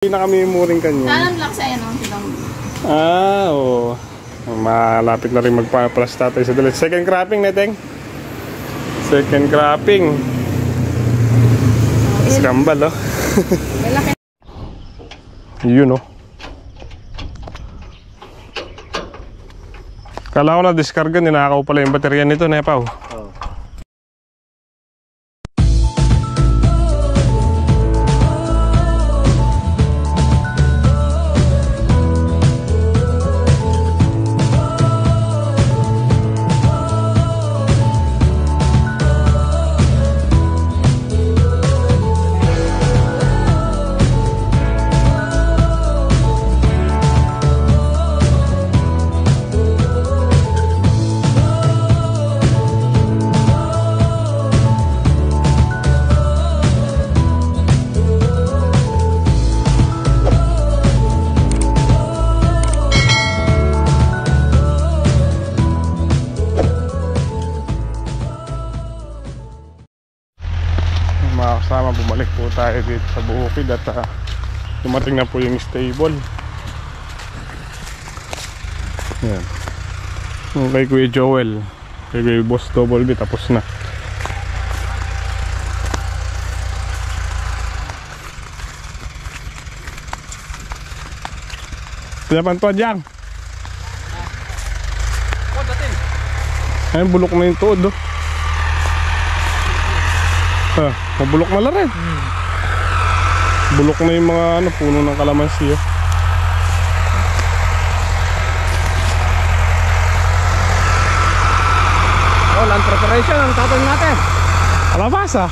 Hindi na kami mooring kanya. Saan ang lock sa yan? Oo. Malapit na rin magpa-plus tatay sa dalit. Second cropping, Neteng. Second cropping. Skambal, oh. Yun, oh. Kala ko na diskarga, ninakaw pala yung baterya nito, Nepaw. Mga kasama, bumalik po tayo dito sa bukid at dumating na po yung stable. Yan. Kay Kuya Joel, kay Boss Double B, tapos na. Pinapantuan dyan. Ayun, bulok na yung tuod, oh. Mabulok na rin. Bulok na yung mga puno ng kalamansi, oh. Oh, land preparation ang tatawag natin. Kalabasa.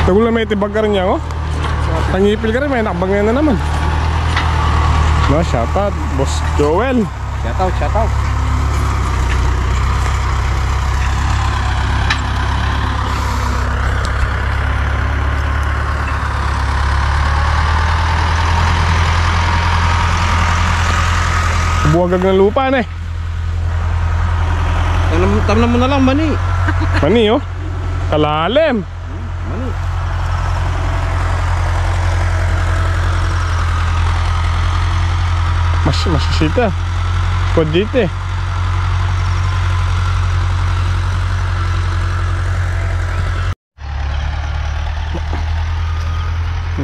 Tagul na may tibag ka rin niya, oh. Tangipil ka rin, may nakabangyan na naman. No, shoutout, Boss Joel. Shoutout, shoutout. Buwagag ng lupa na eh. Tamnan mo na lang, mani. Mani, oh. Kalalim. Mani. Masisita. Kod dito eh.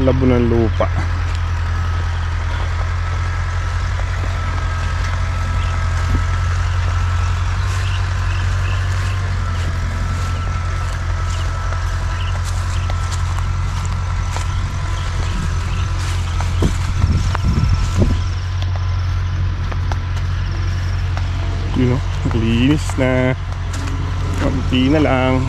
Labo ng lupa. You know, linis na. Kunti na lang.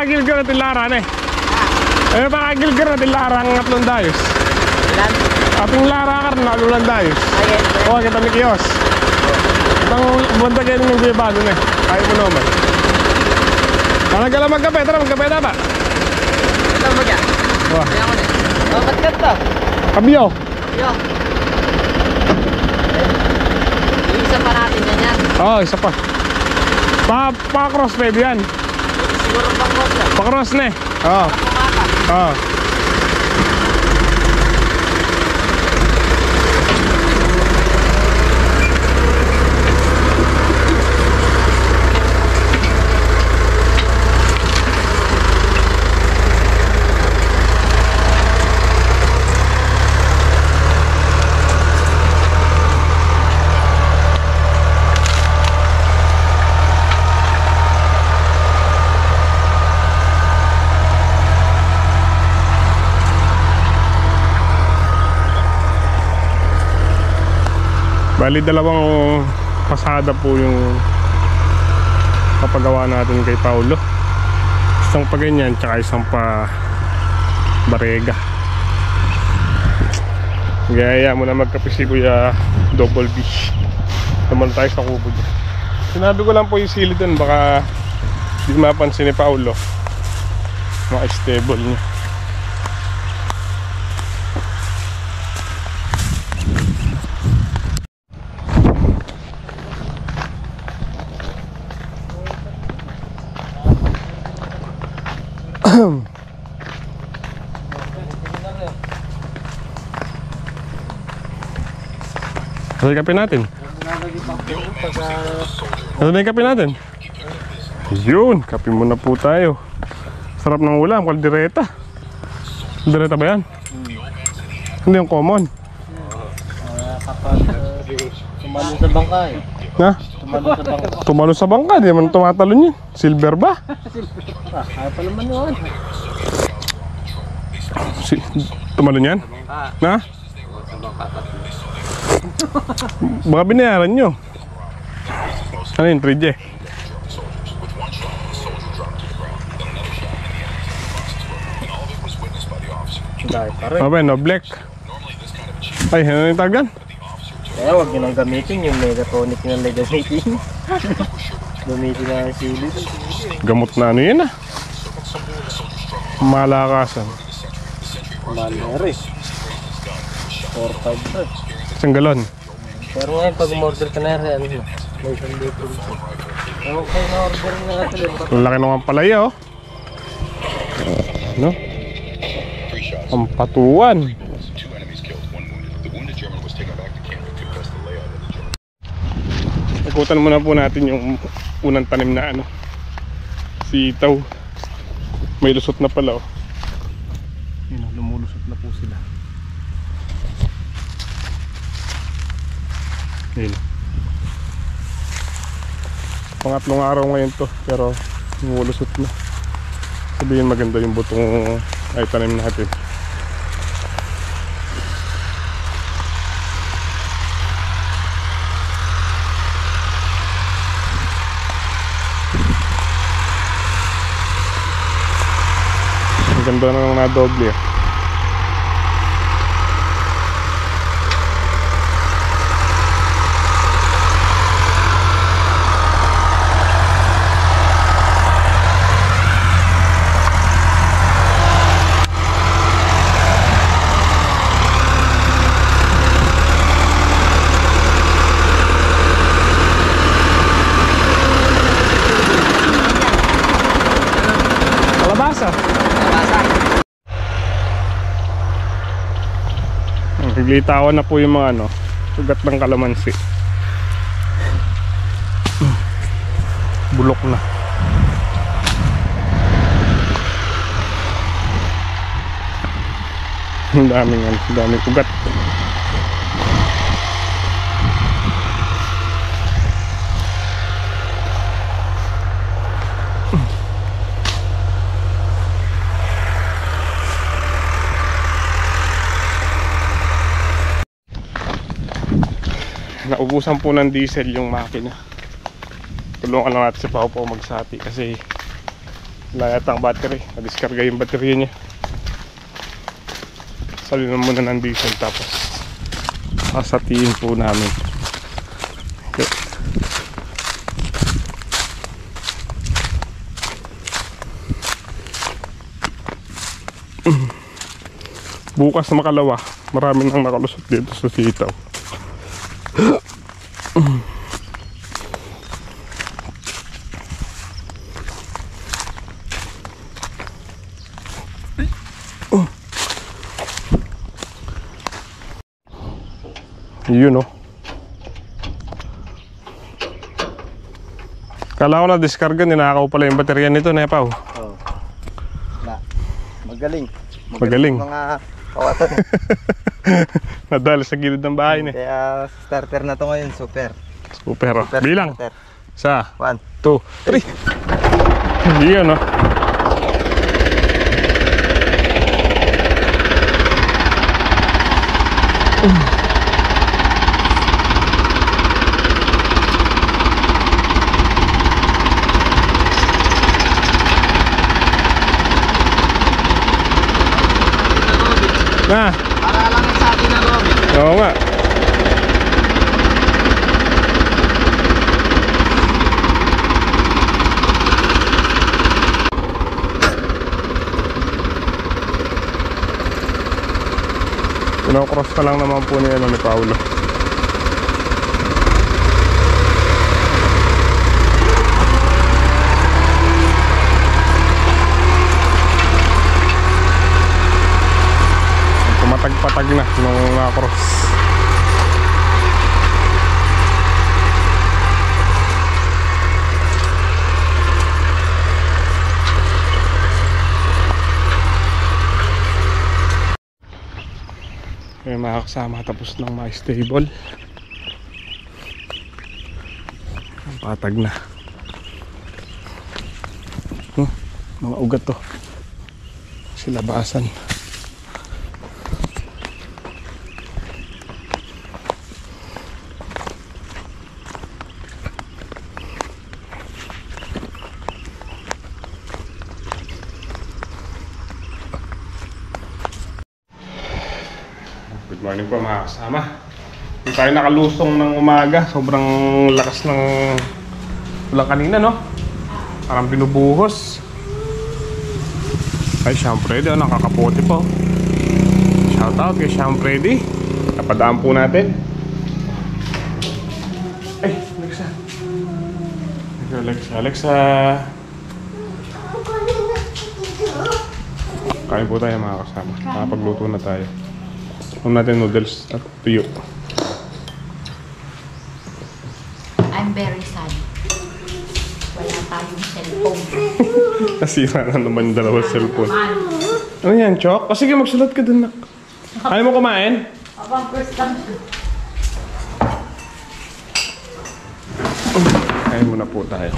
Gilgir natin laran eh. Baka gilgir natin larang atlong dayos. Ilan? Ating larakar na alulan dayos. Ayan. Oo, kita ni Kiyos. Itang buwanta kayo ng biyabado na eh. Ayaw mo naman. Nagala magkape, tara magkape na ba? Ito mo dyan. Wah. Kaya ko na. Oh, ba't ganito? Kabiyo. Yo. Isa pa natin ganyan. Oo, isa pa. Pa-cross pwede yan. Siguro pang cross yan. Pa-cross na eh. Oo. Oo. Bali dalawang pasada po yung papagawa natin kay Paulo. Isang pa ganyan, tsaka isang pa barega. Gaya mo na magkape si Kuya Double B. Naman tayo sa kubo dyan. Sinabi ko lang po yung sili dun, baka di mapansin ni Paulo. Mga stable niya. Ano yung kape natin? Ano yung kape natin? Yun, kape muna po tayo. Sarap ng ulam, kaldereta. Kaldereta ba yan? Hindi yung common. Kapag tumalo sa bangka eh. Ha? Tumalo sa bangka. Tumalo sa bangka, di naman tumatalon yun. Silver ba? Kaya pa naman yun. Tumalon yan? Na? Baka binayaran nyo. Ano yun, 3J? Mabay, no black. Ay, ano yung tagan? Kaya huwag nyo nang gamitin yung megatonic na gamitin. Gamitin na ang sili. Gamot na ano yun ah. Malakasan. Manere. 4-5 na. Isang galon. Pero ngayon pag umorder ka na rin, may isang litro. Ewan kayo na order na natin. Laki naman palaya oh. No? Ang patuan. Ikutan muna po natin yung unang tanim na ano, sitaw. May lusot na pala oh. Yun, lumulusot na po sila. Yun. Pangatlong araw ngayon to, pero lumulusot na. Sabihin maganda yung butong ay tanim natin. Ang ganda na ng nadoble. Kalabasa. Naglitawan na po yung mga ano, sugat ng kalamansi. Bulok na. Ang daming ugat. Naubusan po ng diesel yung makina. Tulungan lang natin si Pao po magsati kasi wala yatang battery. Nadiskarga yung battery niya. Salinan muna ng diesel tapos sasatiin po namin. Okay. Bukas na makalawa, marami nang nakalusot dito sa sitaw. Yun oh. Kala ko na diskarga, ninakaw pala yung baterya nito, Nepaw. Oh. Magaling. Magaling. Mga kawatan. Nadali sa gilid ng bahay niya. Kaya starter na to ngayon, super. Super oh. Super Bilang. starter. Isa, 1, 2, 3. Yun oh. Na. Para lang sa atin na Robin. Oo nga. Pinocross na lang naman po niya ni Paulo. Pumatag-patag na nung cross. May mga kasama tapos ng mga stable. Ang patag na. Mga ugat to. Silabasan. Good morning po mga kasama. Hindi tayo nakalusong ng umaga. Sobrang lakas ng ulan kanina, no? Parang binubuhos. Ay, Siyampredi, nakakapote po. Shoutout kay Siyampredi. Napadaan po natin. Ay, Alexa. Alexa. Kain po tayo mga kasama. Nakapagluto na tayo. Huwag natin noodles at tuyo. I'm very sad. Wala tayong cellphone. Nasira na naman yung dalawang cellphone. Ano yan, Chok? O sige, magsulat ka dun, nak. Ayaw mo kumain? Abang first time. Kain muna po tayo.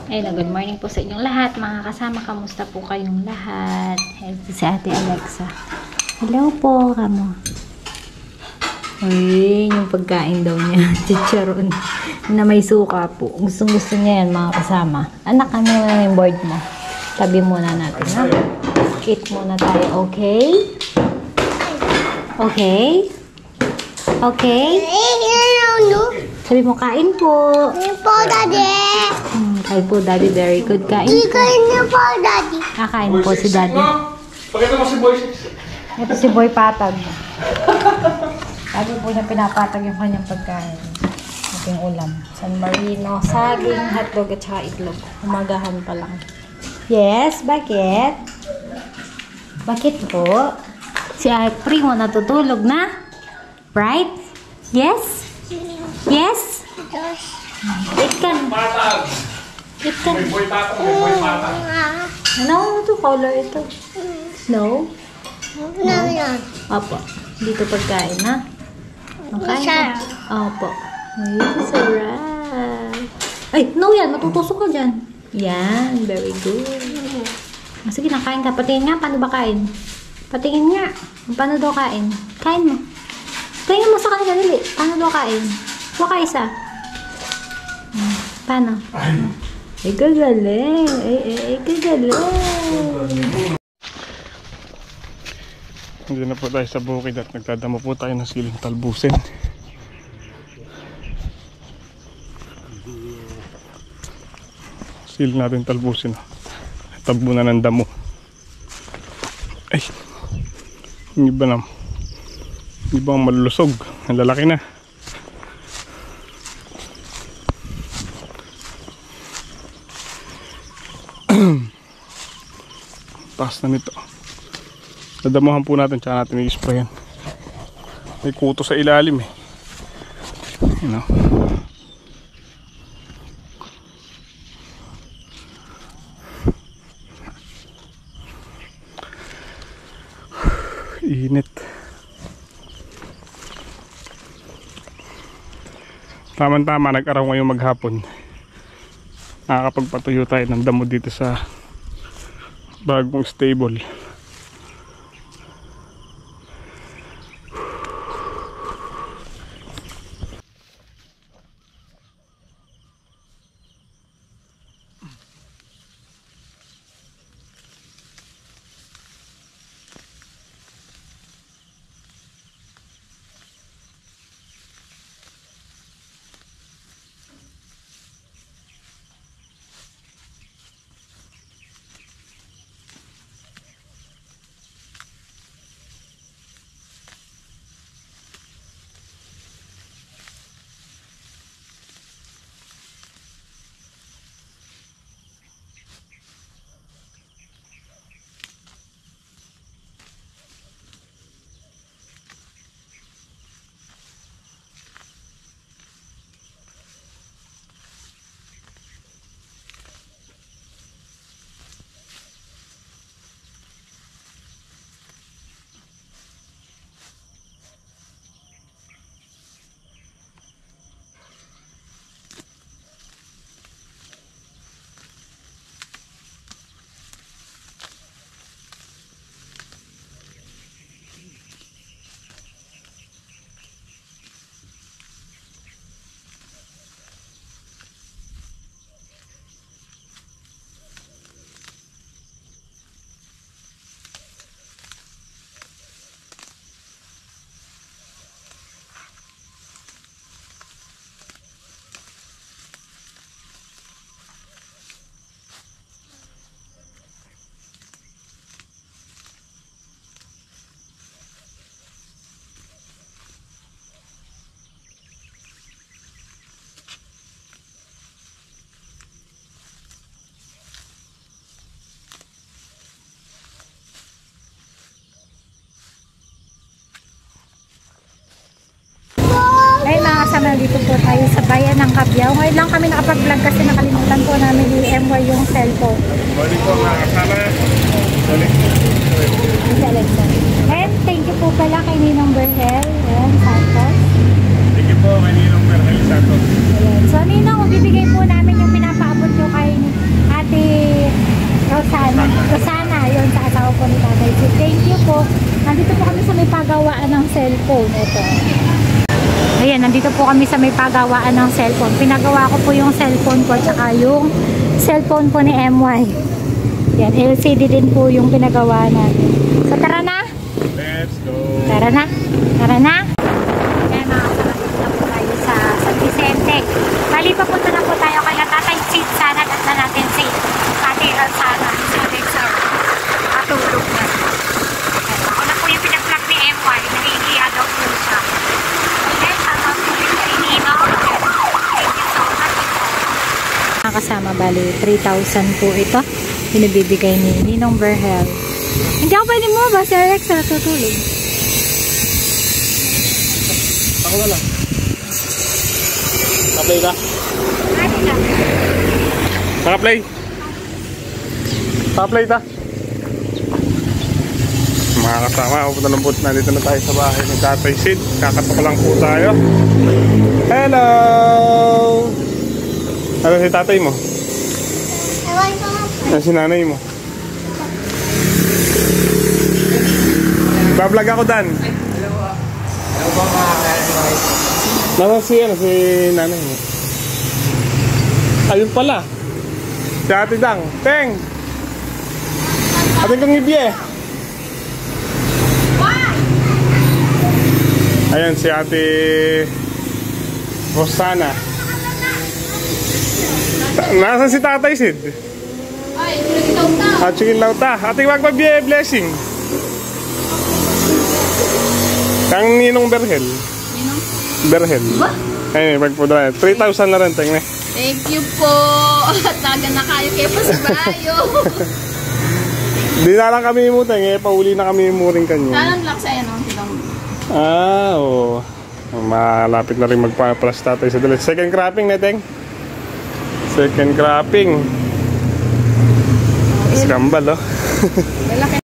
Ayun, good morning po sa inyong lahat. Mga kasama, kamusta po kayong lahat? Ito si Ate Alexa. Hello po, kamo. Uy, yung pagkain daw niya. Chicharon na may suka po. Gustong-gusto niya yan, mga kasama. Anak, kami na yung board mo. Tabi muna natin, ha? Eat muna tayo, okay? Okay? Okay? Sabi mo, kain po. Kain po, Daddy. Kain po, Daddy. Very good. Kain po. Kain niyo po, Daddy. Kain po si Daddy. Pakita mo si Boy. Ito si Boy Patag. Lagi po niya pinapatag yung kanyang pagkain. Ating ulam. San Marino, saging, hotdog at saka itlog. Umagahan pa lang. Yes, bakit? Bakit po? Si Primo natutulog na? Right? Yes? Yes? It can. It can. May boy patang, may boy patang. Ano to color ito? No? Yan. Opo. Dito pagkain, ha? Okay? Sarap. Opo. Ay, sarap. Ay, no yan. Matutusok ka dyan. Yan. Very good. Sige, nakain ka. Patingin nga. Paano ba kain? Patingin nga. Paano daw kain? Kain mo. Tingin mo sa kanila. Dili. Paano daw kain? Huwag ka isa. Paano? Ay, gagaling. Ay, gagaling. Nandiyan na po tayo sa bukid at nagdadamo po tayo ng siling talbusin. Siling natin talbusin. Tabo na ng damo. Ay, yung iba na. Yung iba ang malulusog. Ang lalaki na. Taas na nito. Dadamuhan po natin, tsaka natin i-sprayan. May kuto sa ilalim eh. You know. Init. Tama-tama, nag-araw ngayong maghapon. Nakakapagpatuyo tayo ng damo dito sa bagong stable. Dito po tayo sa bayan ng Cabiao. Ngayon lang kami nakapag-vlog kasi nakalimutan po namin i-MY yung cellphone. Balik po mga kasama. Balik. And thank you po pala kay Ninong Berhel and Santos. Thank you po kay Ninong Berhel Santos. Ayan. So Ninong, bibigay po namin yung pinapaabot nyo kay Ate Rosana, yun sa asawa po ni Tatay. So thank you po. Nandito po kami sa may pagawaan ng cellphone. Ito. Ayan, nandito po kami sa may pagawaan ng cellphone. Pinagawa ko po yung cellphone ko tsaka yung cellphone po ni MY. Yan, LCD din po yung pinagawa natin. So tara na! Let's go! Tara na! Tara na! Ayan, makakarating na po tayo sa San Vicente. Bali, papunta na po tayo kay Tatay Sid. Sana at na natin si Ate Rosana. Sabi sa katulog na. Ako na po yung pinag-vlog ni MY. Nahihiya daw po siya. Kasama bali 3,000 po ito binibigay ni Ninong Berhel. Hindi ako pwede mo ba si Rex na tutulog? Ako wala. Naka-play ka? Naka-play? Naka-play ta? Mga kasama, pupunta ng boat. Nandito na tayo sa bahay ng Tatay Sid. Kakatok lang po tayo. Hello! Ano si tatay mo? Ewan ko nga. Ano si nanay mo? Bablog ako, Dan. Nasaan si nanay mo? Ayun pala. Si Ate Dang. Teng! Ate kong ibye. Ayan si Ate Rosana. Nasaan si Tatay Sid? Ay, ikaw na. At sige lauta. Ate magpabye blessing. Kang Ninong Berhel. Ninong? Berhel. Ba? Ayun, magpudra. 3,000 na rin, Teng. Thank you po. Taga na kayo kayo pa sa bayo. Di na lang kami mo, Teng. Pauli na kami mo rin kanya. Anong lang sa'yo nung tinong? Oo. Malapit na rin magpa-plus tatay sa dalit. Second cropping na, Teng. Second cropping. Skambal, oh. Lalaki.